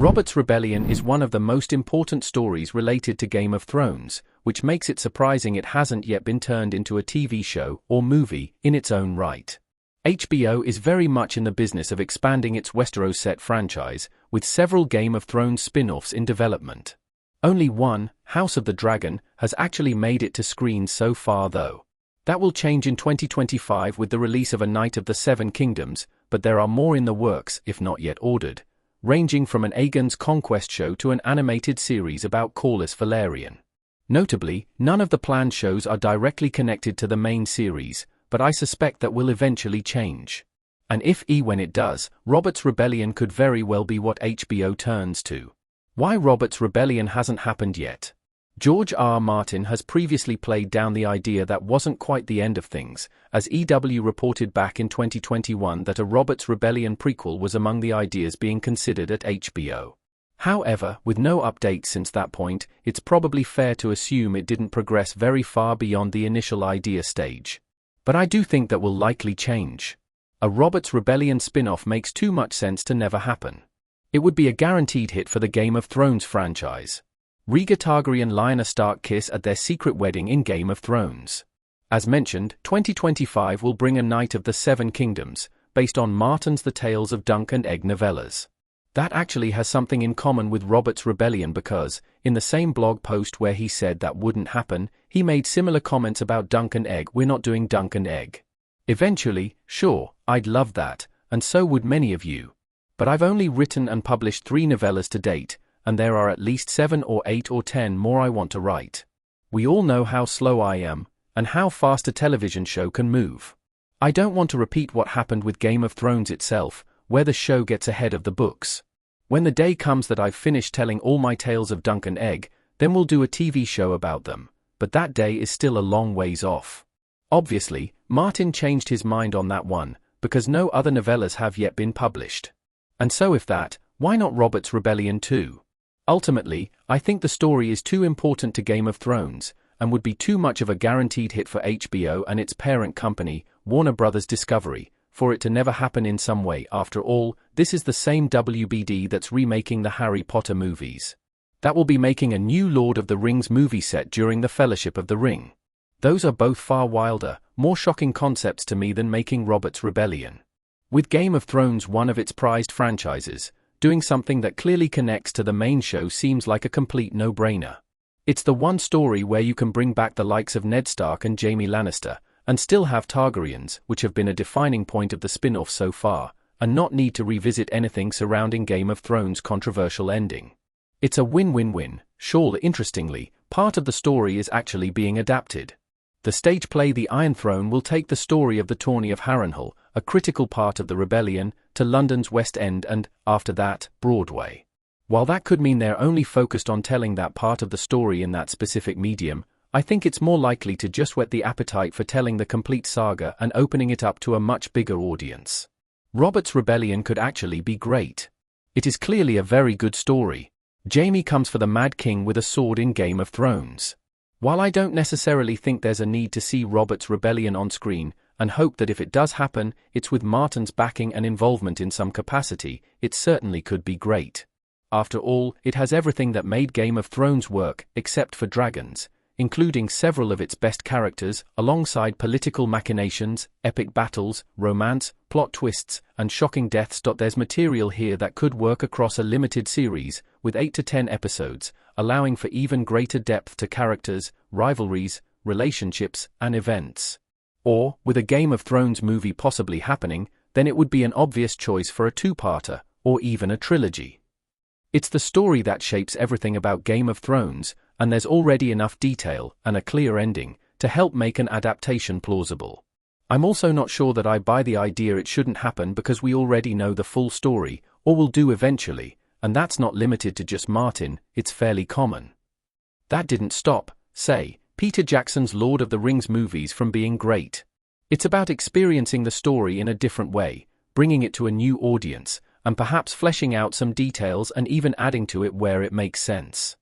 Robert's Rebellion is one of the most important stories related to Game of Thrones, which makes it surprising it hasn't yet been turned into a TV show or movie in its own right. HBO is very much in the business of expanding its Westeros set franchise, with several Game of Thrones spin-offs in development. Only one, House of the Dragon, has actually made it to screens so far though. That will change in 2025 with the release of A Knight of the Seven Kingdoms, but there are more in the works, if not yet ordered, ranging from an Aegon's Conquest show to an animated series about Corlys Velaryon. Notably, none of the planned shows are directly connected to the main series, but I suspect that will eventually change. And when it does, Robert's Rebellion could very well be what HBO turns to. Why Robert's Rebellion hasn't happened yet? George R. R. Martin has previously played down the idea that wasn't quite the end of things, as EW reported back in 2021 that a Robert's Rebellion prequel was among the ideas being considered at HBO. However, with no updates since that point, it's probably fair to assume it didn't progress very far beyond the initial idea stage. But I do think that will likely change. A Robert's Rebellion spin-off makes too much sense to never happen. It would be a guaranteed hit for the Game of Thrones franchise. Rhaegar Targaryen and Lyanna Stark kiss at their secret wedding in Game of Thrones. As mentioned, 2025 will bring A Knight of the Seven Kingdoms, based on Martin's The Tales of Dunk and Egg novellas. That actually has something in common with Robert's Rebellion because, in the same blog post where he said that wouldn't happen, he made similar comments about Dunk and Egg. We're not doing Dunk and Egg. Eventually, sure, I'd love that, and so would many of you. But I've only written and published 3 novellas to date, and there are at least 7 or 8 or 10 more I want to write. We all know how slow I am, and how fast a television show can move. I don't want to repeat what happened with Game of Thrones itself, where the show gets ahead of the books. When the day comes that I've finished telling all my tales of Dunk and Egg, then we'll do a TV show about them, but that day is still a long ways off. Obviously, Martin changed his mind on that one, because no other novellas have yet been published. And so if that, why not Robert's Rebellion too? Ultimately, I think the story is too important to Game of Thrones, and would be too much of a guaranteed hit for HBO and its parent company, Warner Bros. Discovery, for it to never happen in some way. After all, this is the same WBD that's remaking the Harry Potter movies. That will be making a new Lord of the Rings movie set during the Fellowship of the Ring. Those are both far wilder, more shocking concepts to me than making Robert's Rebellion. With Game of Thrones one of its prized franchises, doing something that clearly connects to the main show seems like a complete no-brainer. It's the one story where you can bring back the likes of Ned Stark and Jaime Lannister, and still have Targaryens, which have been a defining point of the spin-off so far, and not need to revisit anything surrounding Game of Thrones' controversial ending. It's a win-win-win. Sure, interestingly, part of the story is actually being adapted. The stage play The Iron Throne will take the story of the tourney of Harrenhal, a critical part of the rebellion, to London's West End and, after that, Broadway. While that could mean they're only focused on telling that part of the story in that specific medium, I think it's more likely to just whet the appetite for telling the complete saga and opening it up to a much bigger audience. Robert's Rebellion could actually be great. It is clearly a very good story. Jaime comes for the Mad King with a sword in Game of Thrones. While I don't necessarily think there's a need to see Robert's Rebellion on screen, and hope that if it does happen, it's with Martin's backing and involvement in some capacity, it certainly could be great. After all, it has everything that made Game of Thrones work, except for dragons, including several of its best characters, alongside political machinations, epic battles, romance, plot twists, and shocking deaths. There's material here that could work across a limited series, with 8 to 10 episodes, allowing for even greater depth to characters, rivalries, relationships, and events. Or, with a Game of Thrones movie possibly happening, then it would be an obvious choice for a 2-parter, or even a trilogy. It's the story that shapes everything about Game of Thrones, and there's already enough detail, and a clear ending, to help make an adaptation plausible. I'm also not sure that I buy the idea it shouldn't happen because we already know the full story, or will do eventually, and that's not limited to just Martin, it's fairly common. That didn't stop, say, Peter Jackson's Lord of the Rings movies from being great. It's about experiencing the story in a different way, bringing it to a new audience, and perhaps fleshing out some details and even adding to it where it makes sense.